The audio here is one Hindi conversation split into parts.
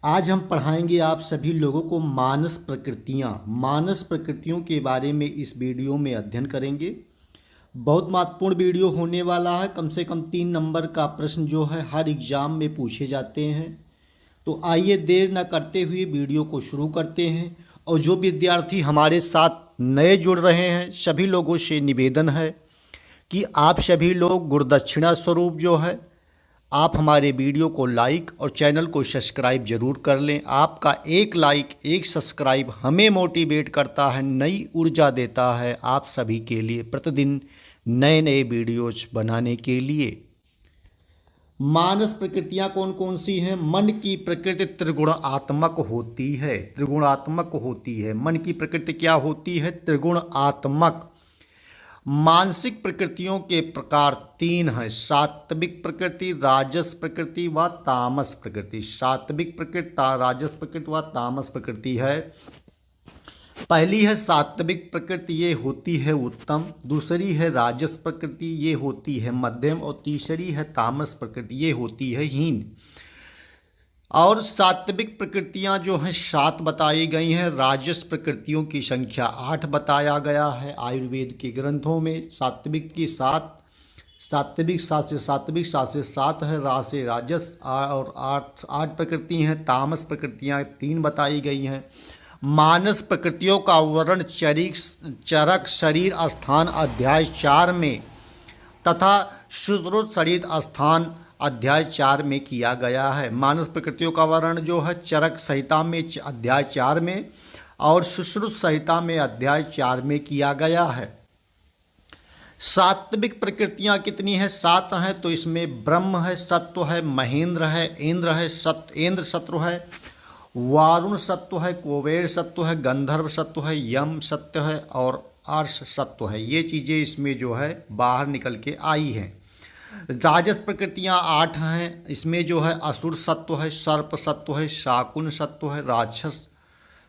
आज हम पढ़ाएंगे आप सभी लोगों को मानस प्रकृतियों के बारे में इस वीडियो में अध्ययन करेंगे। बहुत महत्वपूर्ण वीडियो होने वाला है। कम से कम 3 नंबर का प्रश्न जो है हर एग्जाम में पूछे जाते हैं। तो आइए देर न करते हुए वीडियो को शुरू करते हैं। और जो विद्यार्थी हमारे साथ नए जुड़ रहे हैं सभी लोगों से निवेदन है कि आप सभी लोग गुरुदक्षिणा स्वरूप जो है आप हमारे वीडियो को लाइक और चैनल को सब्सक्राइब जरूर कर लें। आपका एक लाइक एक सब्सक्राइब हमें मोटिवेट करता है, नई ऊर्जा देता है आप सभी के लिए प्रतिदिन नए नए वीडियोज बनाने के लिए। मानस प्रकृतियाँ कौन कौन सी हैं? मन की प्रकृति त्रिगुणात्मक होती है। मन की प्रकृति क्या होती है? त्रिगुणात्मक। मानसिक प्रकृतियों के प्रकार 3 हैं: सात्विक प्रकृति, राजस प्रकृति व तामस प्रकृति। सात्विक प्रकृति, राजस प्रकृति व तामस प्रकृति है। पहली है सात्विक प्रकृति, ये होती है उत्तम। दूसरी है राजस प्रकृति, ये होती है मध्यम। और तीसरी है तामस प्रकृति, ये होती है हीन। और सात्विक प्रकृतियां जो हैं 7 बताई गई हैं। राजस प्रकृतियों की संख्या 8 बताया गया है आयुर्वेद के ग्रंथों में। सात्विक की 7, सात्विक 7 से सात्विक, 7 से 7 है, राज से राजस, और 8 प्रकृति हैं। तामस प्रकृतियां 3 बताई गई हैं। मानस प्रकृतियों का वर्णन चरक शरीर स्थान अध्याय 4 में तथा सुश्रुत शरीर स्थान अध्याय 4 में किया गया है। मानस प्रकृतियों का वर्णन जो है चरक संहिता में अध्याय 4 में और सुश्रुत संहिता में अध्याय 4 में किया गया है। सात्विक प्रकृतियां कितनी हैं? 7 हैं। तो इसमें ब्रह्म है, सत्व है, महेंद्र है, इंद्र है, इंद्र सत्व है, वारुण सत्व है, कुबेर सत्व है, गंधर्व सत्व है, यम सत्व है और अर्श सत्व है। ये चीज़ें इसमें जो है बाहर निकल के आई हैं। राजस प्रकृतियाँ 8 हैं। इसमें जो है असुर सत्व है, सर्प सत्व है, शाकुन सत्व है, राक्षस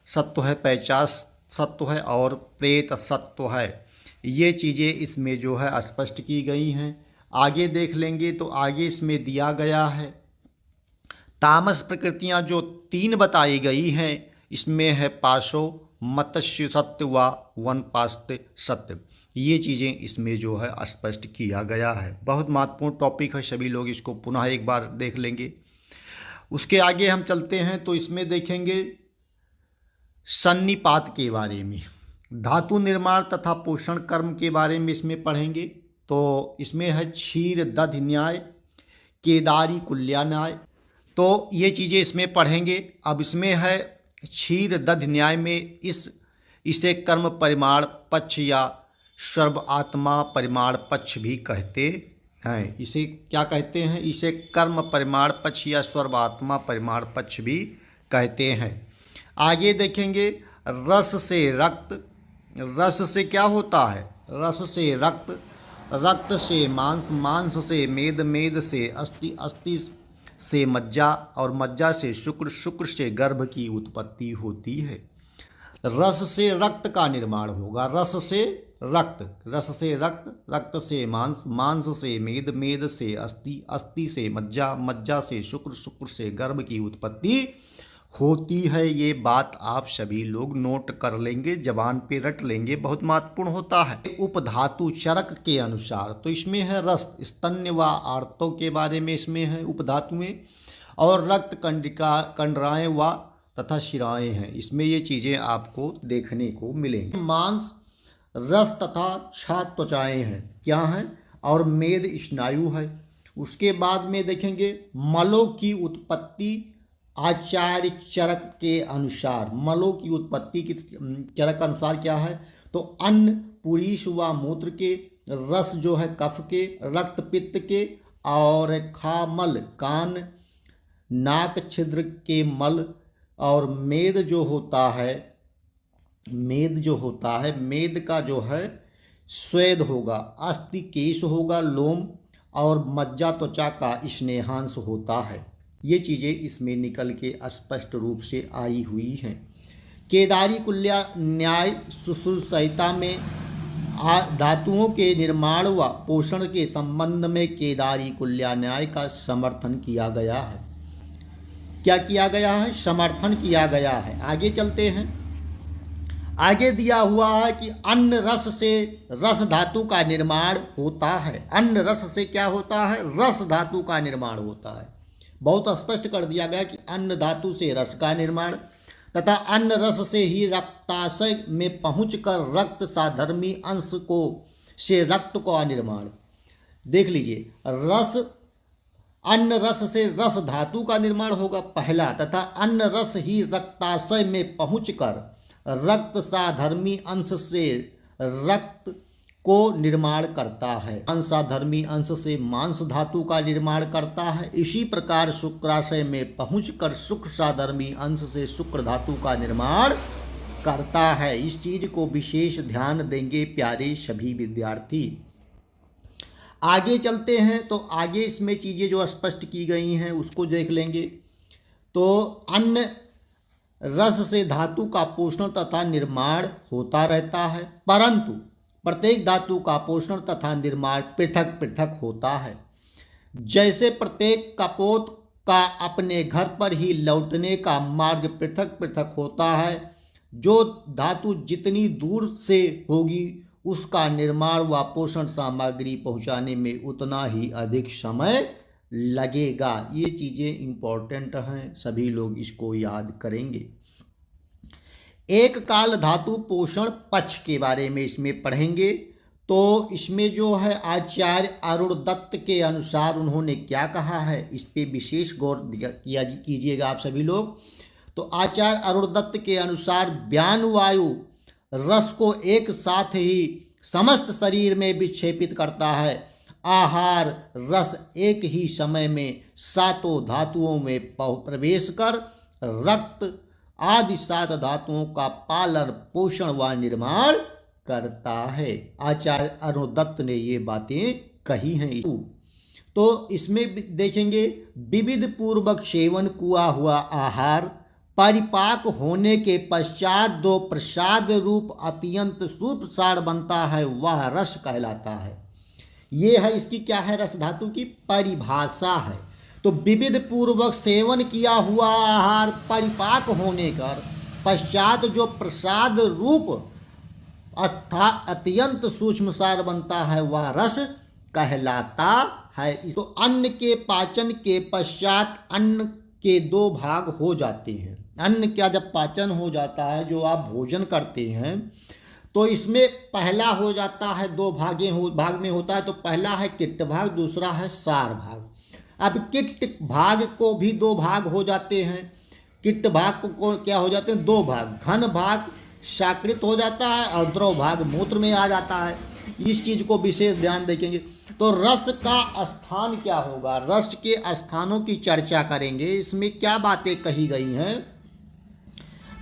सत्व है, पैशाच सत्व है और प्रेत सत्व है। ये चीज़ें इसमें जो है स्पष्ट की गई हैं। आगे देख लेंगे तो आगे इसमें दिया गया है तामस प्रकृतियाँ जो 3 बताई गई हैं। इसमें है पाशो, मत्स्य सत्य व वनपास्त सत्य। ये चीज़ें इसमें जो है स्पष्ट किया गया है। बहुत महत्वपूर्ण टॉपिक है, सभी लोग इसको पुनः एक बार देख लेंगे। उसके आगे हम चलते हैं तो इसमें देखेंगे सन्निपात के बारे में, धातु निर्माण तथा पोषण कर्म के बारे में इसमें पढ़ेंगे। तो इसमें है क्षीर दधि न्याय, केदारी कुल्या न्याय। तो ये चीज़ें इसमें पढ़ेंगे। अब इसमें है क्षीर दधि न्याय में इसे कर्म परिमाण पक्ष या सर्व आत्मा परिमाण पक्ष भी कहते हैं। इसे क्या कहते हैं? इसे कर्म परिमाण पक्ष या सर्वात्मा परिमाण पक्ष भी कहते हैं। आगे देखेंगे रस से रक्त। रस से क्या होता है? रस से रक्त, रक्त से मांस, मांस से मेद, मेद से अस्थि, अस्थि से मज्जा और मज्जा से शुक्र, शुक्र से गर्भ की उत्पत्ति होती है। रस से रक्त का निर्माण होगा। रस से रक्त, रस से रक्त, रक्त से मांस, मांस से मेद, मेद से अस्थि, अस्थि से मज्जा, मज्जा से शुक्र, शुक्र से गर्भ की उत्पत्ति होती है। ये बात आप सभी लोग नोट कर लेंगे, जबान पे रट लेंगे, बहुत महत्वपूर्ण होता है। उपधातु चरक के अनुसार तो इसमें है रस, स्तन्य व आर्तों के बारे में इसमें है उपधातुएं, और रक्त कंडिका कंडराएं व तथा शिराएं हैं। इसमें ये चीज़ें आपको देखने को मिलेंगी। मांस, रस तथा छा त्वचाएँ हैं, क्या हैं? और मेद स्नायु है। उसके बाद में देखेंगे मलों की उत्पत्ति आचार्य चरक के अनुसार। मलों की उत्पत्ति की चरक अनुसार क्या है? तो अन्न, पुरीश व मूत्र के, रस जो है कफ के, रक्त पित्त के, और खामल कान नाक छिद्र के मल, और मेद जो होता है, मेद जो होता है, मेद का जो है स्वेद होगा, अस्थि केश होगा, लोम, और मज्जा त्वचा का स्नेहांश होता है। ये चीज़ें इसमें निकल के स्पष्ट रूप से आई हुई हैं। केदारी कुल्या न्याय सुश्रुत संहिता में धातुओं के निर्माण व पोषण के संबंध में केदारी कुल्या न्याय का समर्थन किया गया है। क्या किया गया है, समर्थन किया गया है। आगे चलते हैं। आगे दिया हुआ है कि अन्न रस से रस धातु का निर्माण होता है। अन्न रस से क्या होता है, रस धातु का निर्माण होता है। बहुत स्पष्ट कर दिया गया कि अन्न धातु से रस का निर्माण तथा अन्न रस से ही रक्ताशय में पहुंचकर रक्त साधर्मी अंश को से रक्त का निर्माण। देख लीजिए, रस अन्न रस से रस धातु का निर्माण होगा पहला, तथा अन्न रस ही रक्ताशय में पहुंचकर रक्त साधर्मी अंश से रक्त को निर्माण करता है। मांसाधर्मी अंश से मांस धातु का निर्माण करता है। इसी प्रकार शुक्राशय में पहुंचकर शुक्र साधर्मी अंश से शुक्र धातु का निर्माण करता है। इस चीज को विशेष ध्यान देंगे प्यारे सभी विद्यार्थी। आगे चलते हैं तो आगे इसमें चीज़ें जो स्पष्ट की गई हैं उसको देख लेंगे। तो अन्न रस से धातु का पोषण तथा निर्माण होता रहता है, परंतु प्रत्येक धातु का पोषण तथा निर्माण पृथक पृथक होता है। जैसे प्रत्येक कपोत का अपने घर पर ही लौटने का मार्ग पृथक पृथक होता है, जो धातु जितनी दूर से होगी उसका निर्माण व पोषण सामग्री पहुंचाने में उतना ही अधिक समय लगेगा। ये चीज़ें इम्पोर्टेंट हैं, सभी लोग इसको याद करेंगे। एक काल धातु पोषण पक्ष के बारे में इसमें पढ़ेंगे। तो इसमें जो है आचार्य अरुण दत्त के अनुसार उन्होंने क्या कहा है, इस पे विशेष गौर कीजिएगा आप सभी लोग। तो आचार्य अरुण दत्त के अनुसार व्यानुवायु रस को एक साथ ही समस्त शरीर में विक्षेपित करता है। आहार रस एक ही समय में सातों धातुओं में प्रवेश कर रक्त आदि 7 धातुओं का पालन पोषण व निर्माण करता है। आचार्य अरुण दत्त ने ये बातें कही हैं। तो इसमें देखेंगे विविध पूर्वक सेवन किया हुआ आहार परिपाक होने के पश्चात दो प्रसाद रूप अत्यंत सुप्रसार बनता है, वह रस कहलाता है। ये है इसकी क्या है, रस धातु की परिभाषा है। तो विविध पूर्वक सेवन किया हुआ आहार परिपाक होने कर पश्चात जो प्रसाद रूप अत्यंत सूक्ष्म सार बनता है, वह रस कहलाता है। तो अन्न के पाचन के पश्चात अन्न के 2 भाग हो जाते हैं। अन्न क्या जब पाचन हो जाता है, जो आप भोजन करते हैं, तो इसमें पहला हो जाता है 2 भाग में होता है। तो पहला है किट्ट भाग, दूसरा है सार भाग। अब किट्ट भाग को भी 2 भाग हो जाते हैं। किट्ट भाग को क्या हो जाते हैं, 2 भाग। घन भाग शाकृत हो जाता है और द्रव भाग मूत्र में आ जाता है। इस चीज को विशेष ध्यान देखेंगे। तो रस का स्थान क्या होगा, रस के स्थानों की चर्चा करेंगे। इसमें क्या बातें कही गई हैं।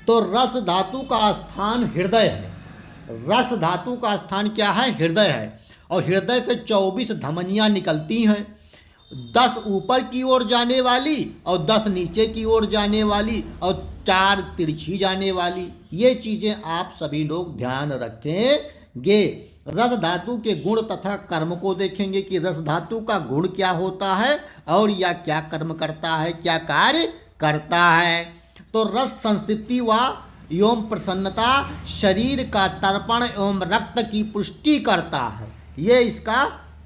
तो रस धातु का स्थान हृदय है। रस धातु का स्थान क्या है, हृदय है। और हृदय से 24 धमनियां निकलती हैं, 10 ऊपर की ओर जाने वाली और 10 नीचे की ओर जाने वाली और 4 तिरछी जाने वाली। ये चीजें आप सभी लोग ध्यान रखेंगे। रस धातु के गुण तथा कर्म को देखेंगे कि रस धातु का गुण क्या होता है और यह क्या कर्म करता है, क्या कार्य करता है। तो रस संस्थिति व एवं प्रसन्नता, शरीर का तर्पण एवं रक्त की पुष्टि करता है, ये इसका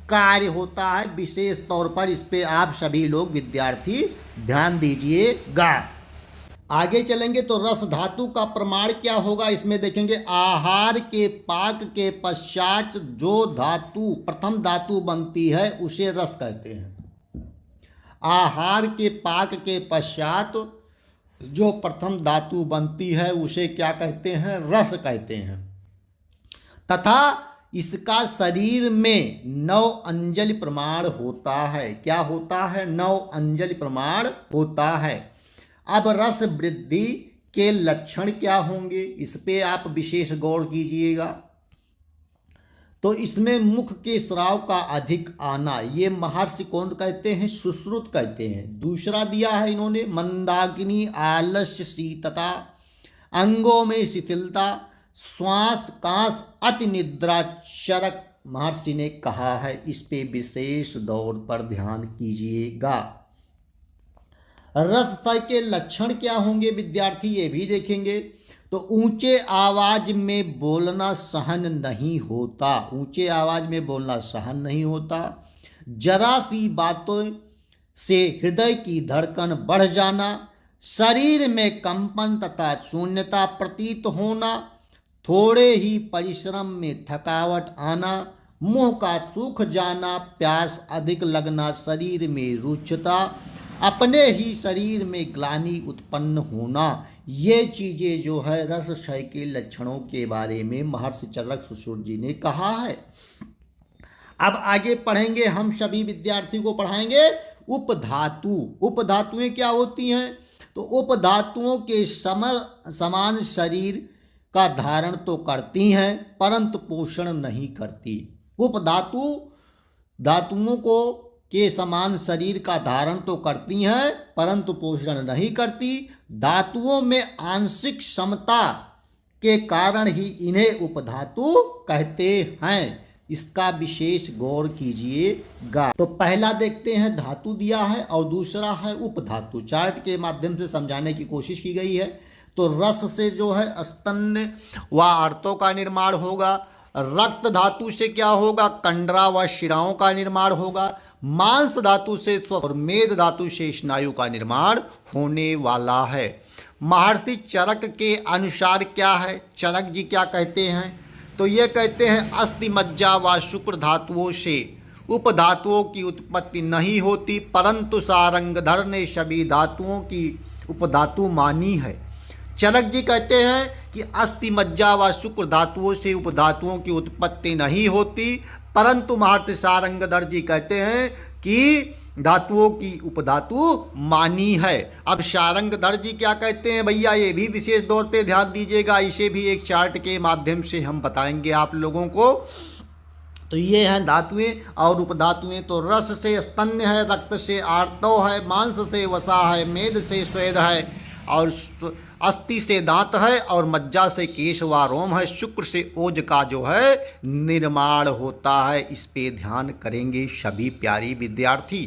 कार्य होता है। विशेष तौर पर इस पे आप सभी लोग विद्यार्थी ध्यान दीजिएगा। आगे चलेंगे तो रस धातु का प्रमाण क्या होगा, इसमें देखेंगे आहार के पाक के पश्चात जो धातु प्रथम धातु बनती है उसे रस कहते हैं। आहार के पाक के पश्चात जो प्रथम धातु बनती है उसे क्या कहते हैं, रस कहते हैं। तथा इसका शरीर में 9 अंजलि प्रमाण होता है। क्या होता है, 9 अंजलि प्रमाण होता है। अब रस वृद्धि के लक्षण क्या होंगे, इस पे आप विशेष गौर कीजिएगा। तो इसमें मुख के स्राव का अधिक आना, ये महर्षि कौन कहते हैं, सुश्रुत कहते हैं। दूसरा दिया है इन्होंने मंदाकिनी, आलस्य, शीतता, अंगों में शिथिलता, श्वास कांस, अति निद्रा, चरक महर्षि ने कहा है। इस पे विशेष दौर पर ध्यान कीजिएगा। रस क्षय के लक्षण क्या होंगे विद्यार्थी, ये भी देखेंगे। तो ऊंचे आवाज में बोलना सहन नहीं होता, ऊंचे आवाज में बोलना सहन नहीं होता। जरा सी बातों से हृदय की धड़कन बढ़ जाना, शरीर में कंपन तथा शून्यता प्रतीत होना, थोड़े ही परिश्रम में थकावट आना, मुंह का सूख जाना, प्यास अधिक लगना, शरीर में रुक्षता, अपने ही शरीर में ग्लानि उत्पन्न होना, ये चीज़ें जो है रस क्षय के लक्षणों के बारे में महर्षि चरक सुश्रुत जी ने कहा है। अब आगे पढ़ेंगे, हम सभी विद्यार्थियों को पढ़ाएंगे उपधातु। उपधातुएं क्या होती हैं? तो उपधातुओं के समान शरीर का धारण तो करती हैं परंतु पोषण नहीं करती। उपधातु धातुओं को के समान शरीर का धारण तो करती हैं परंतु पोषण नहीं करती। धातुओं में आंशिक समता के कारण ही इन्हें उपधातु कहते हैं, इसका विशेष गौर कीजिएगा। तो पहला देखते हैं, धातु दिया है और दूसरा है उपधातु। चार्ट के माध्यम से समझाने की कोशिश की गई है। तो रस से जो है स्तन्य व आर्तों का निर्माण होगा, रक्त धातु से क्या होगा, कंडरा व शिराओं का निर्माण होगा, मांस धातु से और मेद धातु से स्नायु का निर्माण होने वाला है। महर्षि चरक के अनुसार क्या है, चरक जी क्या कहते हैं? तो ये कहते हैं अस्थि मज्जा व शुक्र धातुओं से उपधातुओं की उत्पत्ति नहीं होती परंतु सारंगधर ने सभी धातुओं की उपधातु मानी है। चरक जी कहते हैं कि अस्थि मज्जा व शुक्र धातुओं से उपधातुओं की उत्पत्ति नहीं होती परंतु महर्षि सारंगधर जी कहते हैं कि धातुओं की उपधातु मानी है। अब सारंगधर जी क्या कहते हैं भैया, ये भी विशेष तौर पे ध्यान दीजिएगा, इसे भी एक चार्ट के माध्यम से हम बताएंगे आप लोगों को। तो ये हैं धातुएं और उपधातुएं। तो रस से स्तन्य है, रक्त से आर्तव है, मांस से वसा है, मेद से स्वेद है और अस्थि से दांत है और मज्जा से केश व रोम है, शुक्र से ओज का जो है निर्माण होता है। इस पे ध्यान करेंगे सभी प्यारी विद्यार्थी।